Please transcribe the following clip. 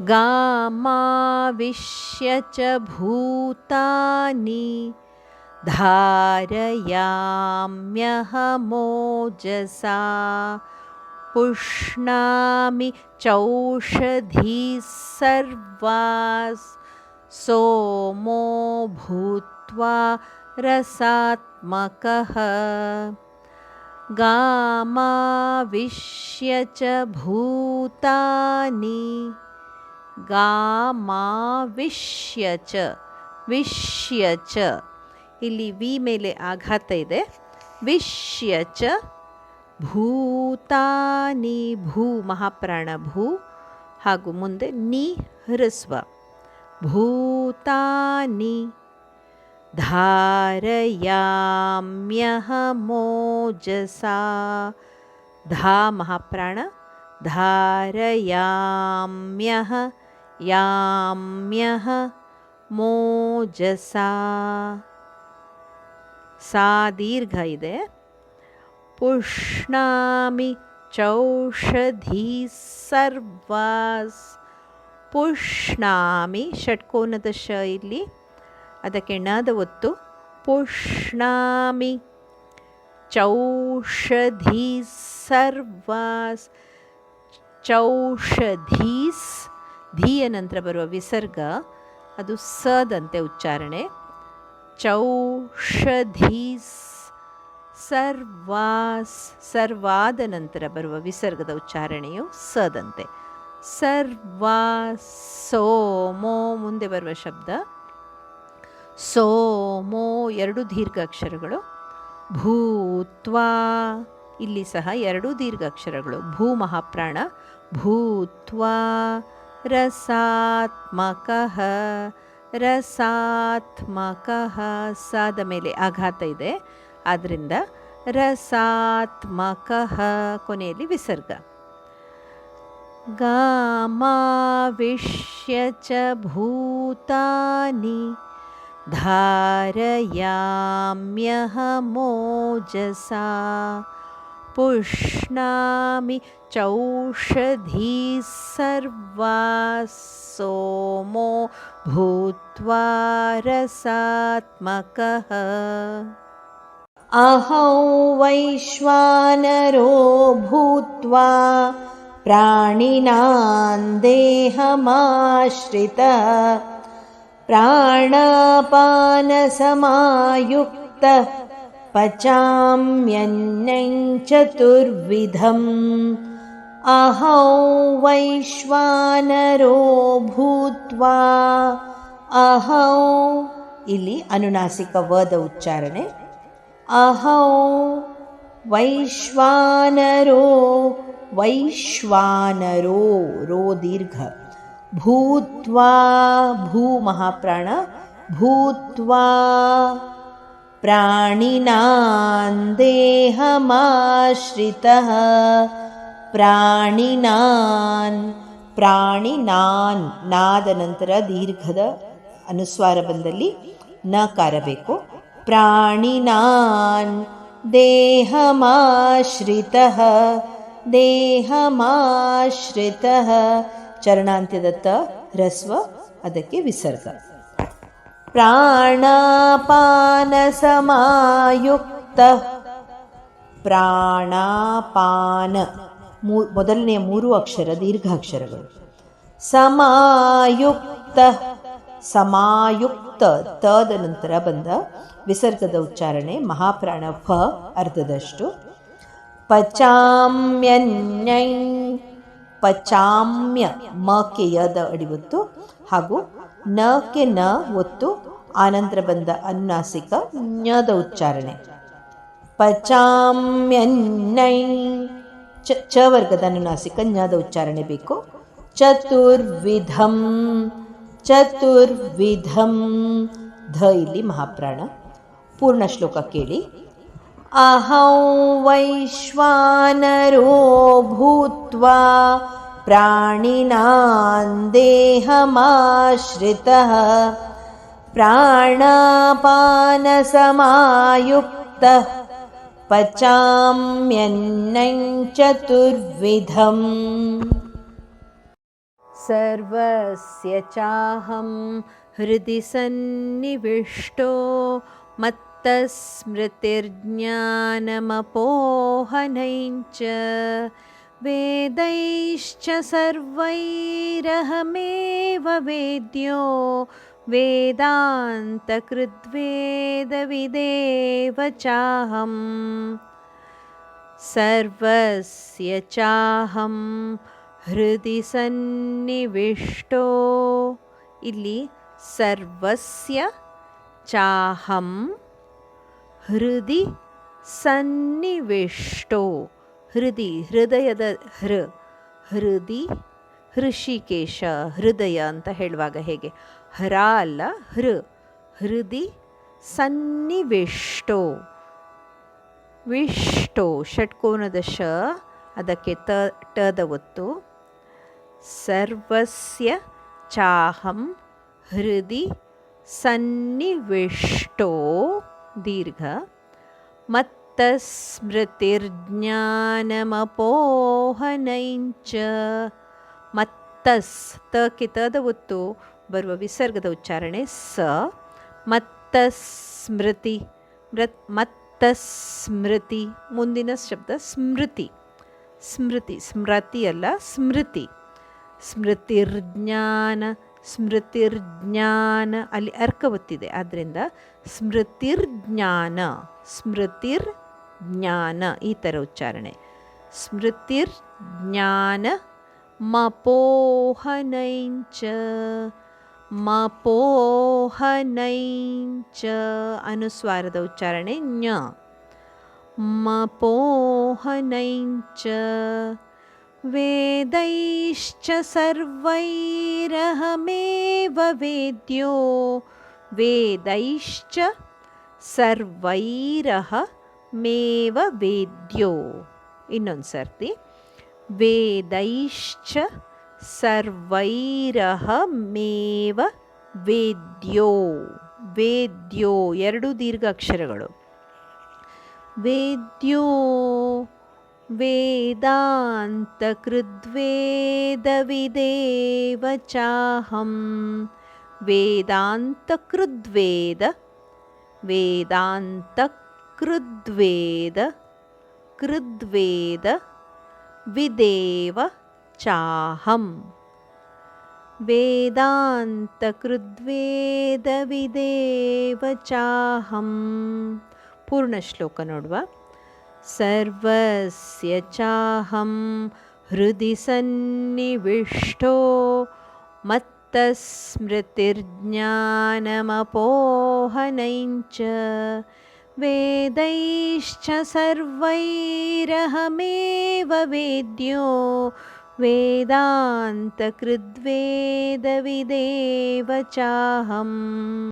गामाविश्य च भूतानि धारयाम्यहमोजसा पुष्णामि चौषधीः सर्वास् सोमो भूत्वा रसात्मकः गामाविश्य च भूतानि गामाविश्ಯ ಚ ವಿಶ್ಯ ಚ ಇಲ್ಲಿ ವಿ ಮೇಲೆ ಆಘಾತ ಇದೆ. ವಿಶ್ಯ ಚ ಭೂತಾನಿ ಭೂ ಮಹಾಪ್ರಾಣ ಭೂ ಹಾಗೂ ಮುಂದೆ ನಿ ಹ್ರಸ್ವ ಭೂತಾನಿ ಧಾರಯಾಮ್ಯಹಮೋಜಸಾ ಧಾ ಮಹಾಪ್ರಾಣ ಧಾರಯಾಮ್ಯಹ ಯಾಮ್ಯಹ ಮೋಜಸಾ ಸಾ ದೀರ್ಘ ಇದೆ. ಪುಷ್ಣಾಮಿ ಚೌಷಧೀ ಸರ್ವಾಸ್ ಪುಷ್ಣಾಮಿ ಷಟ್ಕೋನದ ಶ ಇಲ್ಲಿ ಅದಕ್ಕೆ ಣದ ಒತ್ತು. ಪುಷ್ಣಾಮಿ ಚೌಷಧೀ ಸರ್ವಾಸ್ ಚೌಷಧೀಸ್ ಧೀಯ ನಂತರ ಬರುವ ವಿಸರ್ಗ ಅದು ಸದಂತೆ ಉಚ್ಚಾರಣೆ. ಚೌಷಧೀಸ್ ಸರ್ವಾಸ್ ಸರ್ವಾದ ನಂತರ ಬರುವ ವಿಸರ್ಗದ ಉಚ್ಚಾರಣೆಯು ಸದಂತೆ. ಸರ್ವಾಸ್ ಸೋಮೋ ಮುಂದೆ ಬರುವ ಶಬ್ದ ಸೋಮೋ ಎರಡು ದೀರ್ಘ ಅಕ್ಷರಗಳು. ಭೂತ್ವಾ ಇಲ್ಲಿ ಸಹ ಎರಡು ದೀರ್ಘ ಅಕ್ಷರಗಳು. ಭೂ ಮಹಾಪ್ರಾಣ ಭೂತ್ವಾ ರಸಾತ್ಮಕಃ ರಸಾತ್ಮಕಃ ಸಾದ ಮೇಲೆ ಆಘಾತ ಇದೆ, ಆದ್ದರಿಂದ ರಸಾತ್ಮಕಃ ಕೊನೆಯಲ್ಲಿ ವಿಸರ್ಗ. ಗಾಮಾವಿಶ್ಯ ಚ ಭೂತಾನಿ ಧಾರಯಾಮ್ಯಹಮೋಜಸಾ ಪುಷ್ಣಾಮಿ ಚೌಷಧೀ ಸರ್ವಾಸ್ ಸೋಮೋ ಭೂತ್ವಾ ರಸಾತ್ಮಕಃ. ಅಹಂ ವೈಶ್ವಾನರೋ ಭೂತ್ವಾ ಪ್ರಾಣಿನಾಂ ದೇಹಮಾಶ್ರಿತಃ ಪ್ರಾಣಾಪಾನಸಮಾಯುಕ್ತಃ ಪಚಾಮ್ಯನ್ನಂ ಚತುರ್ವಿಧಂ. ಅಹಂ ವೈಶ್ವಾನರೋ ಭೂತ್ವಾ ಅಹಂ ಇಲ್ಲಿ ಅನುನಾಸಿಕ ವದ ಉಚ್ಚಾರಣೆ. ಅಹಂ ವೈಶ್ವಾನರೋ ವೈಶ್ವಾನರೋ ರೋ ದೀರ್ಘ. ಭೂತ್ವಾ ಭೂ ಮಹಾಪ್ರಾಣ ಭೂತ್ವಾ ಪ್ರಾಣಿನಾಂ ದೇಹಮಾಶ್ರಿತಃ ಪ್ರಾಣಿನಾನ್ ಪ್ರಾಣಿನಾನ್ ನಾದ ನಂತರ ದೀರ್ಘದ ಅನುಸ್ವಾರ ಬಂದಲ್ಲಿ ನಕಾರ ಬೇಕು. ಪ್ರಾಣಿನಾನ್ ದೇಹಮಾಶ್ರಿತಃ ದೇಹಮಾಶ್ರಿತಃ ಚರಣಾಂತ್ಯದ ತ ಹ್ರಸ್ವ ಅದಕ್ಕೆ ವಿಸರ್ಗ. ಪ್ರಾಣಾಪಾನಸಮಾಯುಕ್ತಃ ಪ್ರಾಣಾಪಾನ ಮೊದಲನೆಯ ಮೂರು ಅಕ್ಷರ ದೀರ್ಘಾಕ್ಷರಗಳು. ಸಮಾಯುಕ್ತ ಸಮಾಯುಕ್ತ ತದ ನಂತರ ಬಂದ ವಿಸರ್ಗದ ಉಚ್ಚಾರಣೆ ಮಹಾಪ್ರಾಣ ಫ ಅರ್ಧದಷ್ಟು. ಪಚಾಮ್ಯನ್ನೈ ಪಚಾಮ್ಯ ಮಕ್ಕೆ ಯದ ಅಡಿವತ್ತು ಹಾಗೂ ನ ಕೆ ನ ಒತ್ತು ಆನಂತರ ಬಂದ ಅನುನಾಸಿಕ ಞದ ಉಚ್ಚಾರಣೆ. ಪಚಾಮ್ಯನ್ನೈ ಚ ವರ್ಗದ ಅನುನಾಸಿಕ ಞದ ಉಚ್ಚಾರಣೆ ಬೇಕು. ಚತುರ್ವಿಧಂ ಚತುರ್ವಿಧಂ ಧ ಇಲ್ಲಿ ಮಹಾಪ್ರಾಣ. ಪೂರ್ಣ ಶ್ಲೋಕ ಕೇಳಿ. ಅಹಂ ವೈಶ್ವಾನರೋ ಭೂತ್ವಾ ಪ್ರಾಣಿನಾಂ ದೇಹಮಾಶ್ರಿತಃ ಪ್ರಾಣಾಪಾನಸಮಾಯುಕ್ತಃ ಪಚಾಮ್ಯನ್ನಂ ಚತುರ್ವಿಧಂ. सर्वस्य चाहं हृदि सन्निविष्टो मत्तस्मृतिर्ज्ञानमपोहनैश्च वेदैश्च सर्वैरहमेव वेद्यो वेदान्तकृद्वेदविदेव चाहम् सर्वस्य चाहं हृदि सन्निविष्टो ಇಲ್ಲಿ ಸರ್ವಸ್ಯ ಚಾಹಂ ಹೃದಿ ಸನ್ನಿವಿಷ್ಟೋ ಹೃದಯದ ಹೃದಿ ಹೃಷಿಕೇಶ ಹೃದಯ ಅಂತ ಹೇಳುವಾಗ ಹೇಗೆ ಅಲ್ಲ ಹೃದಿ ಸನ್ನಿವಿಷ್ಟೋ ವಿಷ್ಟೋ ಷಟ್ಕೋನದ ಶ ಅದಕ್ಕೆ ಟದ ಒತ್ತು ಸರ್ವಸ್ಯ ಚಾಹಂ ಹೃದಿ ಸನ್ನಿವಿಷ್ಟೋ ದೀರ್ಘ ಮತ್ತಸ್ಮೃತಿರ್ಜ್ಞಾನಮಪೋಹನೈಂಚ ತಕ್ಕೆ ತದ ಒತ್ತು ಬರುವ ವಿಸರ್ಗದ ಉಚ್ಚಾರಣೆ ಸ ಮತ್ತಸ್ಮೃತಿ ಮುಂದಿನ ಶಬ್ದ ಸ್ಮೃತಿ ಅಲ್ಲ ಸ್ಮೃತಿ ಸ್ಮೃತಿರ್ಜ್ಞಾನ ಅಲ್ಲಿ ಅರ್ಕ ಒತ್ತಿದೆ ಆದ್ದರಿಂದ ಸ್ಮೃತಿರ್ಜ್ಞಾನ ಈ ಥರ ಉಚ್ಚಾರಣೆ ಸ್ಮೃತಿರ್ಜ್ಞಾನ ಮಪೋಹನೈಂಚ ಅನುಸ್ವಾರದ ಉಚ್ಚಾರಣೆ ಞ ಮಪೋಹನೈಂಚ ವೇದೈಶ್ಚ ಸರ್ವೈರಹಮೇವ ವೇದ್ಯೋ ವೇದೈಶ್ಚ ಸರ್ವೈರಹಮೇವ ವೇದ್ಯೋ ಇನ್ನೊಂದು ಸರ್ತಿ ವೇದೈಶ್ಚ ಸರ್ವೈರಹಮೇವ ವೇದ್ಯೋ ಎರಡು ದೀರ್ಘ ಅಕ್ಷರಗಳು ವೇದ್ಯೋ ವೇದಾಂತಕೃದ್ವೇದವಿದೇವ ಚಾಹಂ ಕೃದ್ವೇದ ವಿದೇವ ಚಾಹಂ ವೇದಾಂತಕೃದ್ವೇದವಿದೇವ ಚಾಹಂ ಪೂರ್ಣ ಶ್ಲೋಕ ನೋಡುವ ಸರ್ವಸ್ಯ ಚಾಹಂ ಹೃದಿ ಸನ್ನಿವಿಷ್ಟೋ ಮತ್ತಸ್ಮೃತಿರ್ಜ್ಞಾನಮಪೋಹನೈಂಚ ವೇದೈಶ್ಚ ಸರ್ವೈರಹಮೇವ ವೇದ್ಯೋ ವೇದಾಂತಕೃದ್ವೇದವಿದೇವ ಚಾಹಂ